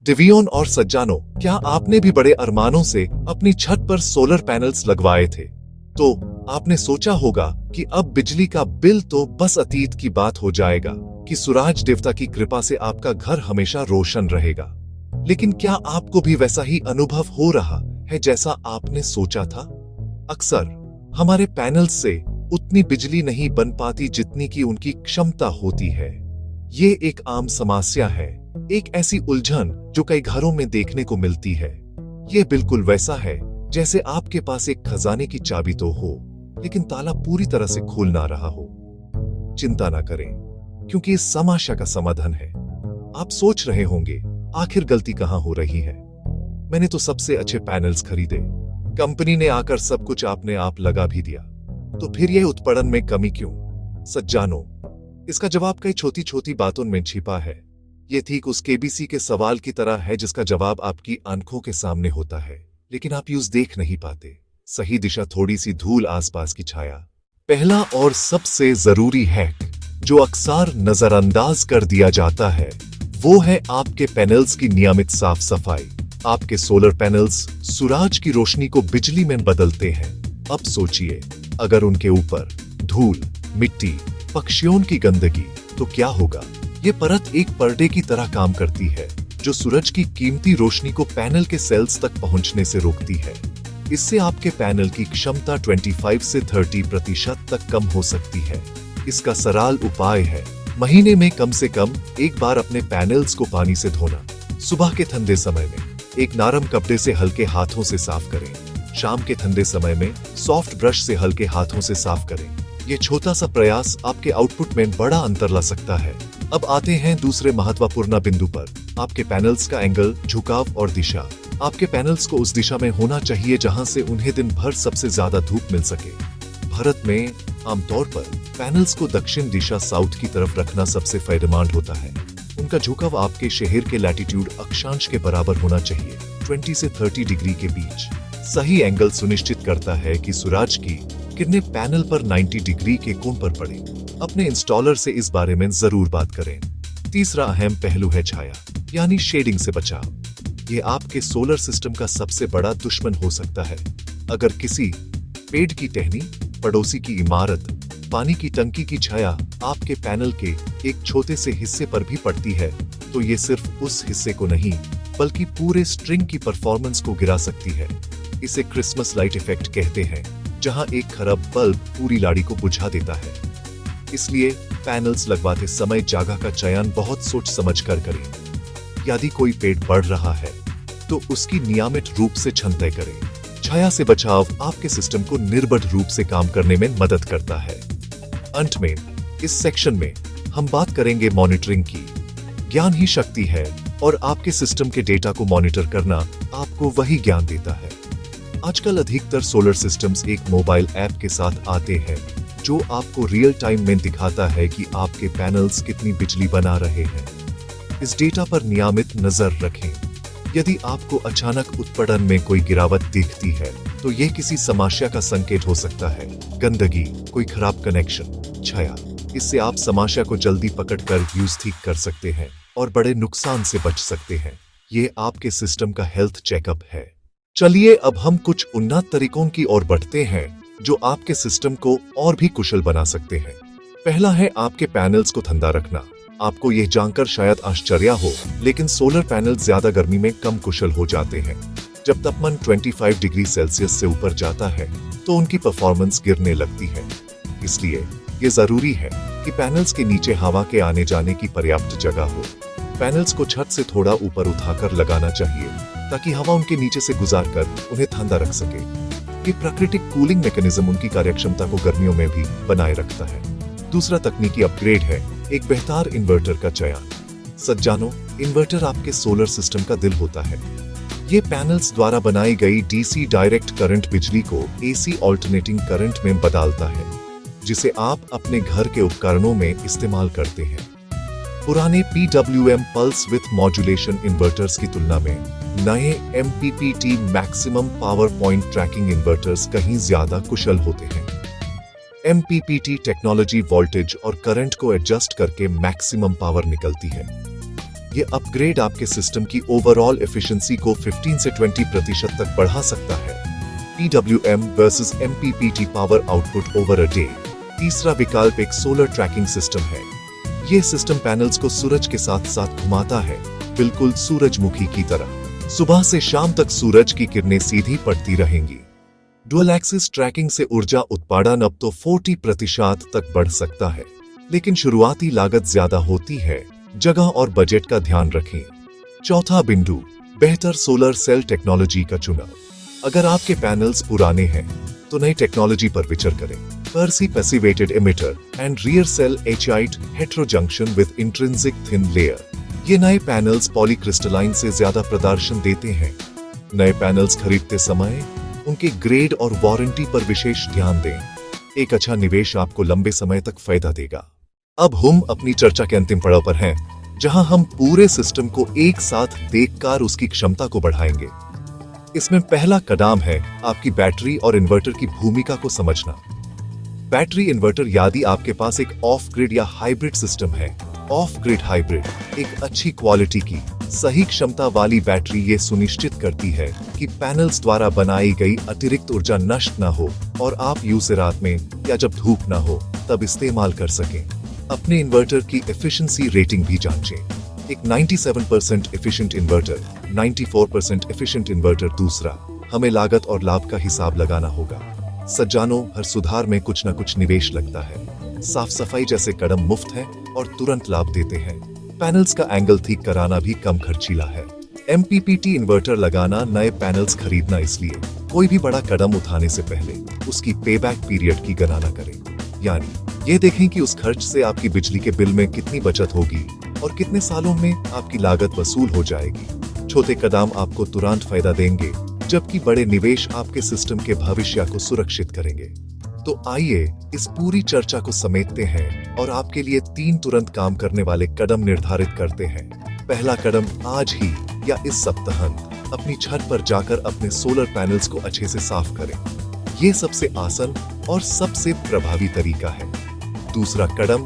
डिवियोन और सज्जानो, क्या आपने भी बड़े अरमानों से अपनी छत पर सोलर पैनल्स लगवाए थे? तो आपने सोचा होगा कि अब बिजली का बिल तो बस अतीत की बात हो जाएगा, कि सूरज देवता की कृपा से आपका घर हमेशा रोशन रहेगा। लेकिन क्या आपको भी वैसा ही अनुभव हो रहा है जैसा आपने सोचा था? अक्सर हमारे पैनल्स से उतनी बिजली नहीं बन पाती जितनी की उनकी क्षमता होती है। ये एक आम समस्या है, एक ऐसी उलझन जो कई घरों में देखने को मिलती है। ये बिल्कुल वैसा है जैसे आपके पास एक खजाने की चाबी तो हो, लेकिन ताला पूरी तरह से खुल ना रहा हो। चिंता ना करें, क्योंकि इस समस्या का समाधान है। आप सोच रहे होंगे, आखिर गलती कहां हो रही है? मैंने तो सबसे अच्छे पैनल्स खरीदे, कंपनी ने आकर सब कुछ आपने आप लगा भी दिया, तो फिर यह उत्पादन में कमी क्यों? सज्जानो, इसका जवाब कई छोटी छोटी बातों में छिपा है। ये ठीक उस केबीसी के सवाल की तरह है जिसका जवाब आपकी आंखों के सामने होता है, लेकिन आप यूं देख नहीं पाते। सही दिशा, थोड़ी सी धूल, आसपास की छाया। पहला और सबसे जरूरी हैक जो अक्सर नजरअंदाज कर दिया जाता है, वो है आपके पैनल्स की नियमित साफ सफाई। आपके सोलर पैनल्स सूरज की रोशनी को बिजली में बदलते हैं। अब सोचिए, अगर उनके ऊपर धूल, मिट्टी, पक्षियों की गंदगी, तो क्या होगा? ये परत एक पर्दे की तरह काम करती है जो सूरज की कीमती रोशनी को पैनल के सेल्स तक पहुंचने से रोकती है। इससे आपके पैनल की क्षमता 25 से 30% तक कम हो सकती है। इसका सरल उपाय है, महीने में कम से कम एक बार अपने पैनल्स को पानी से धोना। सुबह के ठंडे समय में एक नरम कपड़े से हल्के हाथों से साफ करें। शाम के ठंडे समय में सॉफ्ट ब्रश से हल्के हाथों से साफ करें। ये छोटा सा प्रयास आपके आउटपुट में बड़ा अंतर ला सकता है। अब आते हैं दूसरे महत्वपूर्ण बिंदु पर, आपके पैनल्स का एंगल, झुकाव और दिशा। आपके पैनल्स को उस दिशा में होना चाहिए जहां से उन्हें दिन भर सबसे ज्यादा धूप मिल सके। भारत में आमतौर पर पैनल्स को दक्षिण दिशा, साउथ की तरफ रखना सबसे फायदेमंद होता है। उनका झुकाव आपके शहर के लैटिट्यूड अक्षांश के बराबर होना चाहिए, 20 से 30 डिग्री के बीच। सही एंगल सुनिश्चित करता है कि सूरज की किरणें पैनल पर 90 डिग्री के कोण पर पड़े। अपने इंस्टॉलर से इस बारे में जरूर बात करें। तीसरा अहम पहलू है छाया, यानी शेडिंग से बचाव। ये आपके सोलर सिस्टम का सबसे बड़ा दुश्मन हो सकता है। अगर किसी पेड़ की टहनी, पड़ोसी की इमारत, पानी की टंकी की छाया आपके पैनल के एक छोटे से हिस्से पर भी पड़ती है, तो ये सिर्फ उस हिस्से को नहीं बल्कि पूरे स्ट्रिंग की परफॉर्मेंस को गिरा सकती है। इसे क्रिसमस लाइट इफेक्ट कहते हैं, जहां एक खराब बल्ब पूरी लाड़ी को बुझा देता है। इसलिए पैनल्स लगवाते समय जगह का चयन बहुत सोच समझ कर करें। यदि कोई पेड़ बढ़ रहा है तो उसकी नियमित रूप से छंटाई करें। छाया से बचाव आपके सिस्टम को निर्बाध रूप से काम करने में मदद करता है। अंत में इस सेक्शन में हम बात करेंगे मॉनिटरिंग की। ज्ञान ही शक्ति है और आपके सिस्टम के डेटा को मॉनिटर करना आपको वही ज्ञान देता है। आजकल अधिकतर सोलर सिस्टम्स एक मोबाइल ऐप के साथ आते हैं जो आपको रियल टाइम में दिखाता है कि आपके पैनल्स कितनी बिजली बना रहे हैं। इस डेटा पर नियमित नजर रखें। यदि आपको अचानक उत्पादन में कोई गिरावट दिखती है तो यह किसी समस्या का संकेत हो सकता है। गंदगी, कोई खराब कनेक्शन, छाया। इससे आप समस्या को जल्दी पकड़कर यूज ठीक कर सकते हैं और बड़े नुकसान से बच सकते हैं। ये आपके सिस्टम का हेल्थ चेकअप है। चलिए अब हम कुछ उन्नत तरीकों की ओर बढ़ते हैं जो आपके सिस्टम को और भी कुशल बना सकते हैं। पहला है आपके पैनल्स को ठंडा रखना। आपको यह जानकर शायद आश्चर्य हो, लेकिन सोलर पैनल ज्यादा गर्मी में कम कुशल हो जाते हैं। जब तापमान 25 डिग्री सेल्सियस से ऊपर जाता है तो उनकी परफॉर्मेंस गिरने लगती है। इसलिए ये जरूरी है कि पैनल्स के नीचे हवा के आने जाने की पर्याप्त जगह हो। पैनल्स को छत से थोड़ा ऊपर उठाकर लगाना चाहिए ताकि हवा उनके नीचे से गुजारकर उन्हें ठंडा रख सके। ये प्राकृतिक कूलिंग मैकेनिज्म उनकी कार्यक्षमता को गर्मियों में भी बनाए रखता है। दूसरा तकनीकी अपग्रेड है एक बेहतर इन्वर्टर का चयन। सज्जानो, इन्वर्टर आपके सोलर सिस्टम का दिल होता है। ये पैनल्स द्वारा बनाई गई डीसी डायरेक्ट करंट बिजली को एसी ऑल्टरनेटिंग करंट में बदलता है, जिसे आप अपने घर के उपकरणों में इस्तेमाल करते हैं। पुराने PWM pulse with modulation inverters की तुलना में नए MPPT maximum power point tracking inverters कहीं ज्यादा कुशल होते हैं। MPPT टेक्नोलॉजी वोल्टेज और करंट को एडजस्ट करके मैक्सिमम पावर निकलती है। ये अपग्रेड आपके सिस्टम की ओवरऑल एफिशिएंसी को 15 से 20% तक बढ़ा सकता है। PWM versus MPPT power output over a day. तीसरा विकल्प एक सोलर ट्रैकिंग सिस्टम है। ये सिस्टम पैनल्स को सूरज के साथ साथ घुमाता है, बिल्कुल सूरजमुखी की तरह। सुबह से शाम तक सूरज की किरणें सीधी पड़ती रहेंगी। डुअल एक्सिस ट्रैकिंग से ऊर्जा उत्पादन अब तो 40% तक बढ़ सकता है, लेकिन शुरुआती लागत ज्यादा होती है। जगह और बजट का ध्यान रखें। चौथा बिंदु, बेहतर सोलर सेल टेक्नोलॉजी का चुनाव। अगर आपके पैनल्स पुराने हैं तो नई टेक्नोलॉजी पर विचार करें। PERC passivated emitter and rear cell HIT heterojunction with intrinsic thin layer. ये नए पैनल्स पॉलीक्रिस्टलाइन से ज्यादा प्रदर्शन देते हैं। नए पैनल्स खरीदते समय उनके ग्रेड और वारंटी पर विशेष ध्यान दें। एक अच्छा निवेश आपको लंबे समय तक फायदा देगा। अब हम अपनी चर्चा के अंतिम पड़ाव पर हैं, जहां हम पूरे सिस्टम को एक साथ देखकर उसकी क्षमता को बढ़ाएंगे। इसमें पहला कदम है आपकी बैटरी और इन्वर्टर की भूमिका को समझना। बैटरी इन्वर्टर यदि आपके पास एक ऑफ ग्रिड या हाइब्रिड सिस्टम है। ऑफ ग्रिड हाइब्रिड एक अच्छी क्वालिटी की सही क्षमता वाली बैटरी ये सुनिश्चित करती है कि पैनल्स द्वारा बनाई गई अतिरिक्त ऊर्जा नष्ट न हो और आप यूं रात में या जब धूप न हो तब इस्तेमाल कर सकें। अपने इन्वर्टर की एफिशिएंसी रेटिंग भी जांचें। एक 97% एफिशिएंट इन्वर्टर, 94% एफिशिएंट इन्वर्टर। दूसरा, हमें लागत और लाभ का हिसाब लगाना होगा। सज्जानों, हर सुधार में कुछ न कुछ निवेश लगता है। साफ सफाई जैसे कदम मुफ्त है और तुरंत लाभ देते हैं। पैनल्स का एंगल ठीक कराना भी कम खर्चीला है। MPPT इन्वर्टर लगाना, नए पैनल्स खरीदना। इसलिए कोई भी बड़ा कदम उठाने से पहले उसकी पेबैक पीरियड की गणना करें, यानी ये देखें कि उस खर्च से आपकी बिजली के बिल में कितनी बचत होगी और कितने सालों में आपकी लागत वसूल हो जाएगी। छोटे कदम आपको तुरंत फायदा देंगे, जबकि बड़े निवेश आपके सिस्टम के भविष्य को सुरक्षित करेंगे। तो आइए इस पूरी चर्चा को समेटते हैं और आपके लिए 3 तुरंत काम करने वाले कदम निर्धारित करते हैं। पहला कदम, आज ही या इस सप्ताह अपनी छत पर जाकर अपने सोलर पैनल्स को अच्छे से साफ करें। ये सबसे आसान और सबसे प्रभावी तरीका है। दूसरा कदम,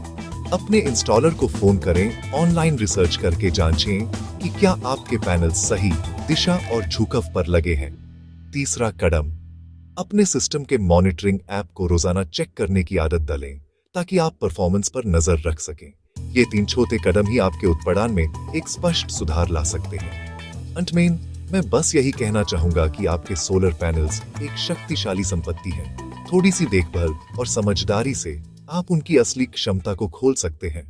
अपने इंस्टॉलर को फोन करें, ऑनलाइन रिसर्च करके जांचें कि क्या आपके पैनल्स सही दिशा और झुकाव पर लगे हैं। तीसरा कदम, अपने सिस्टम के मॉनिटरिंग ऐप को रोजाना चेक करने की आदत डालें ताकि आप परफॉर्मेंस पर नजर रख सकें। ये 3 छोटे कदम ही आपके उत्पादन में एक स्पष्ट सुधार ला सकते हैं। अंत में मैं बस यही कहना चाहूंगा कि आपके सोलर पैनल्स एक शक्तिशाली संपत्ति है। थोड़ी सी देखभाल और समझदारी से आप उनकी असली क्षमता को खोल सकते हैं।